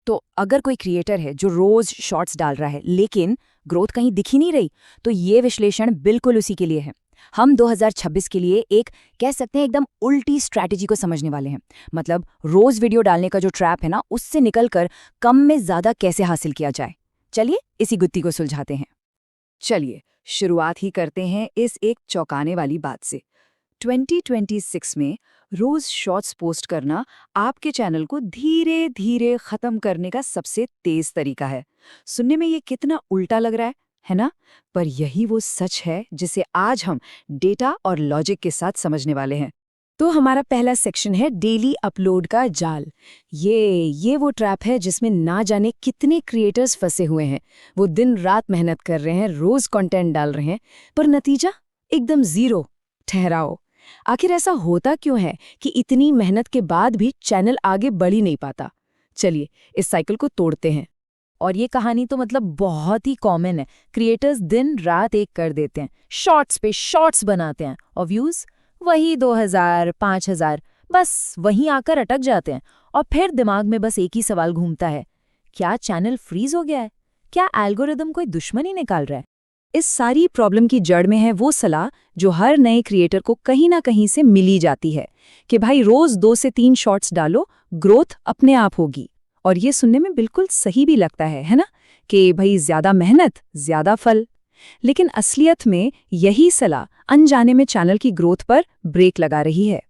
तो अगर कोई क्रिएटर है जो रोज शॉर्ट्स डाल रहा है लेकिन ग्रोथ कहीं दिख ही नहीं रही, तो ये विश्लेषण बिल्कुल उसी के लिए है। हम 2026 के लिए एक कह सकते हैं एकदम उल्टी स्ट्रैटेजी को समझने वाले हैं। मतलब रोज वीडियो डालने का जो ट्रैप है ना, उससे निकलकर कम में ज्यादा कैसे हासिल किया जाए। चलिए इसी गुत्थी को सुलझाते हैं। चलिए शुरुआत ही करते हैं इस एक चौंकाने वाली बात से। 2026 में रोज शॉर्ट्स पोस्ट करना आपके चैनल को धीरे धीरे खत्म करने का सबसे तेज तरीका है। सुनने में ये कितना उल्टा लग रहा है ना? पर यही वो सच है जिसे आज हम डेटा और लॉजिक के साथ समझने वाले हैं। तो हमारा पहला सेक्शन है डेली अपलोड का जाल। ये वो ट्रैप है जिसमें ना जाने कितने क्रिएटर्स फंसे हुए हैं। वो दिन रात मेहनत कर रहे हैं, रोज कंटेंट डाल रहे हैं, पर नतीजा एकदम जीरो। ठहराओ, आखिर ऐसा होता क्यों है कि इतनी मेहनत के बाद भी चैनल आगे बढ़ ही नहीं पाता? चलिए इस साइकिल को तोड़ते हैं। और ये कहानी तो मतलब बहुत ही कॉमन है। क्रिएटर्स दिन रात एक कर देते हैं, शॉर्ट्स पे शॉर्ट्स बनाते हैं और व्यूज वही 2000, 5000, बस वहीं आकर अटक जाते हैं। और फिर दिमाग में बस एक ही सवाल घूमता है, क्या चैनल फ्रीज हो गया है? क्या एल्गोरिदम कोई दुश्मनी निकाल रहा है? इस सारी प्रॉब्लम की जड़ में है वो सलाह जो हर नए क्रिएटर को कहीं ना कहीं से मिली जाती है कि भाई रोज 2 से 3 शॉर्ट्स डालो, ग्रोथ अपने आप होगी। और ये सुनने में बिल्कुल सही भी लगता है ना, कि भाई ज्यादा मेहनत ज्यादा फल। लेकिन असलियत में यही सलाह अनजाने में चैनल की ग्रोथ पर ब्रेक लगा रही है।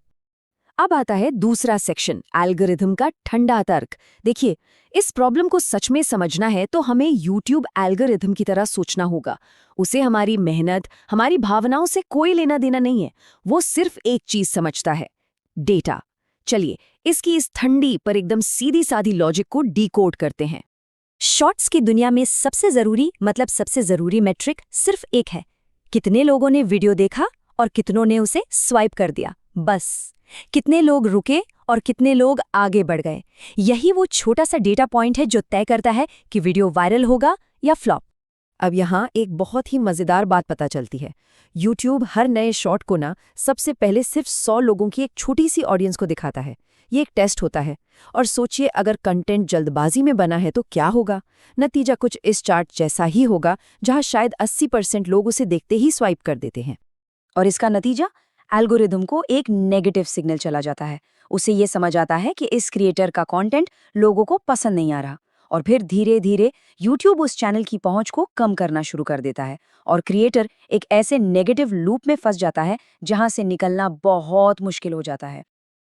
अब आता है दूसरा सेक्शन, एल्गोरिथम का ठंडा तर्क। देखिए, इस प्रॉब्लम को सच में समझना है तो हमें YouTube एल्गोरिथम की तरह सोचना होगा। उसे हमारी मेहनत, हमारी भावनाओं से कोई लेना देना नहीं है। वो सिर्फ एक चीज समझता है, डेटा। चलिए इसकी इस ठंडी पर एकदम सीधी सादी लॉजिक को डीकोड करते हैं। शॉर्ट्स की दुनिया में सबसे जरूरी मेट्रिक सिर्फ एक है, कितने लोगों ने वीडियो देखा और कितनों ने उसे स्वाइप कर दिया। बस कितने लोग रुके और कितने लोग आगे बढ़ गए। यही वो छोटा सा डेटा पॉइंट है जो तय करता है कि वीडियो वायरल होगा या फ्लॉप। अब यहाँ एक बहुत ही मजेदार बात पता चलती है। YouTube हर नए शॉर्ट को ना सबसे पहले सिर्फ 100 लोगों की एक छोटी सी ऑडियंस को दिखाता है। ये एक टेस्ट होता है। और सोचिए अगर कंटेंट जल्दबाजी में बना है तो क्या होगा? नतीजा कुछ इस चार्ट जैसा ही होगा, जहां शायद 80% लोग उसे देखते ही स्वाइप कर देते हैं। और इसका नतीजा, एल्गोरिदम को एक नेगेटिव सिग्नल चला जाता है। उसे ये समझ आता है कि इस क्रिएटर का कंटेंट लोगों को पसंद नहीं आ रहा। और फिर धीरे धीरे YouTube उस चैनल की पहुंच को कम करना शुरू कर देता है और क्रिएटर एक ऐसे नेगेटिव लूप में फंस जाता है जहां से निकलना बहुत मुश्किल हो जाता है।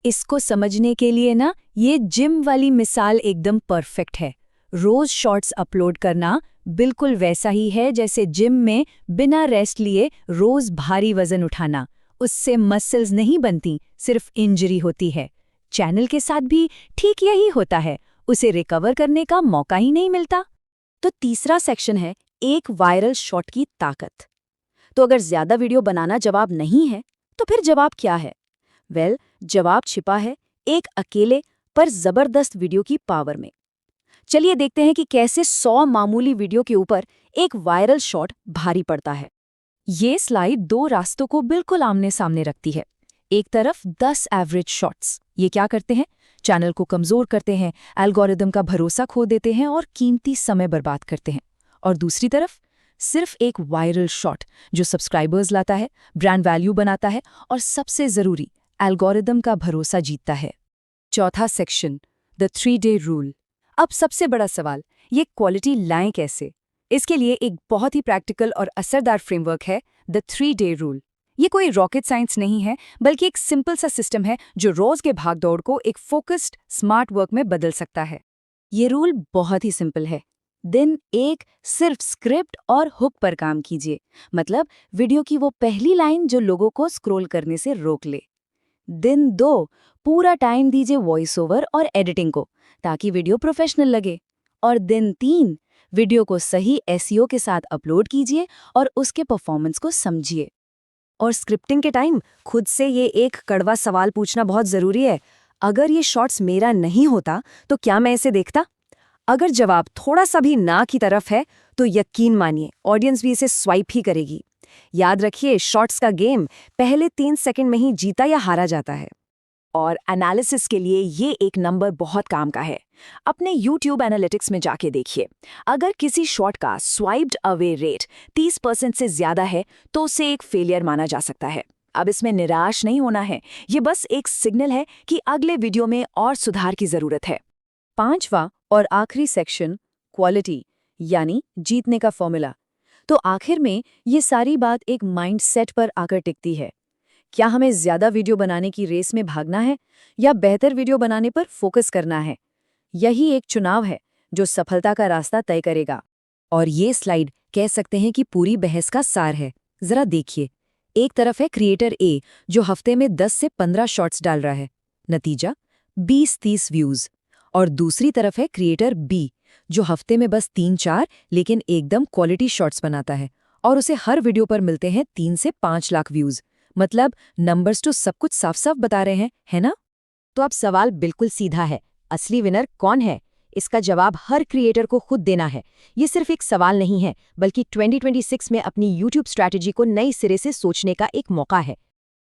इसको समझने के लिए ना ये जिम वाली मिसाल एकदम परफेक्ट है। रोज शॉर्ट्स अपलोड करना बिल्कुल वैसा ही है जैसे जिम में बिना रेस्ट लिए रोज भारी वजन उठाना। उससे मसल्स नहीं बनती, सिर्फ इंजरी होती है। चैनल के साथ भी ठीक यही होता है, उसे रिकवर करने का मौका ही नहीं मिलता। तो तीसरा सेक्शन है एक वायरल शॉट की ताकत। तो अगर ज्यादा वीडियो बनाना जवाब नहीं है तो फिर जवाब क्या है? जवाब छिपा है एक अकेले पर जबरदस्त वीडियो की पावर में। चलिए देखते हैं कि कैसे 100 मामूली वीडियो के ऊपर एक वायरल शॉट भारी पड़ता है। ये स्लाइड 2 रास्तों को बिल्कुल आमने सामने रखती है। एक तरफ 10 एवरेज शॉट्स, ये क्या करते हैं? चैनल को कमजोर करते हैं, एल्गोरिदम का भरोसा खो देते हैं और कीमती समय बर्बाद करते हैं। और दूसरी तरफ सिर्फ एक वायरल शॉट जो सब्सक्राइबर्स लाता है, ब्रांड वैल्यू बनाता है और सबसे जरूरी एल्गोरिदम का भरोसा जीतता है। चौथा सेक्शन, द 3-डे रूल। अब सबसे बड़ा सवाल, ये क्वालिटी लाएं कैसे? इसके लिए एक बहुत ही प्रैक्टिकल और असरदार फ्रेमवर्क है, द 3-डे रूल। ये कोई रॉकेट साइंस नहीं है, बल्कि एक सिंपल सा सिस्टम है जो रोज के भागदौड़ को एक फोकस्ड स्मार्ट वर्क में बदल सकता है। ये रूल बहुत ही सिंपल है। दिन 1 सिर्फ स्क्रिप्ट और हुक पर काम कीजिए, मतलब वीडियो की वो पहली लाइन जो लोगों को स्क्रॉल करने से रोक ले। दिन 2 पूरा टाइम दीजिए वॉइस ओवर और एडिटिंग को, ताकि वीडियो प्रोफेशनल लगे। और दिन 3 वीडियो को सही एसईओ के साथ अपलोड कीजिए और उसके परफॉर्मेंस को समझिए। और स्क्रिप्टिंग के टाइम खुद से ये एक कड़वा सवाल पूछना बहुत जरूरी है, अगर ये शॉर्ट्स मेरा नहीं होता तो क्या मैं इसे देखता? अगर जवाब थोड़ा सा भी ना की तरफ है तो यकीन मानिए ऑडियंस भी इसे स्वाइप ही करेगी। याद रखिए, शॉर्ट्स का गेम पहले 3 सेकंड में ही जीता या हारा जाता है। और एनालिसिस के लिए ये एक नंबर बहुत काम का है। अपने YouTube एनालिटिक्स में जाके देखिए, अगर किसी शॉट का स्वाइप्ड अवे रेट 30% से ज्यादा है तो उसे एक फेलियर माना जा सकता है। अब इसमें निराश नहीं होना है, ये बस एक सिग्नल है कि अगले वीडियो में और सुधार की जरूरत है। 5वां और आखिरी सेक्शन, क्वालिटी यानी जीतने का फॉर्मूला। तो आखिर में ये सारी बात एक माइंडसेट पर आकर टिकती है। क्या हमें ज्यादा वीडियो बनाने की रेस में भागना है या बेहतर वीडियो बनाने पर फोकस करना है? यही एक चुनाव है जो सफलता का रास्ता तय करेगा। और ये स्लाइड कह सकते हैं कि पूरी बहस का सार है। जरा देखिए, एक तरफ है क्रिएटर ए जो हफ्ते में 10 से 15 शॉट्स डाल रहा है, नतीजा 20-30 व्यूज। और दूसरी तरफ है क्रिएटर बी जो हफ्ते में बस 3-4 लेकिन एकदम क्वालिटी शॉट्स बनाता है और उसे हर वीडियो पर मिलते हैं 3 से 5 लाख व्यूज। मतलब नंबर्स तो सब कुछ साफ साफ बता रहे हैं, है ना? तो अब सवाल बिल्कुल सीधा है, असली विनर कौन है? इसका जवाब हर क्रिएटर को खुद देना है। ये सिर्फ एक सवाल नहीं है, बल्कि 2026 में अपनी YouTube स्ट्रैटेजी को नए सिरे से सोचने का एक मौका है।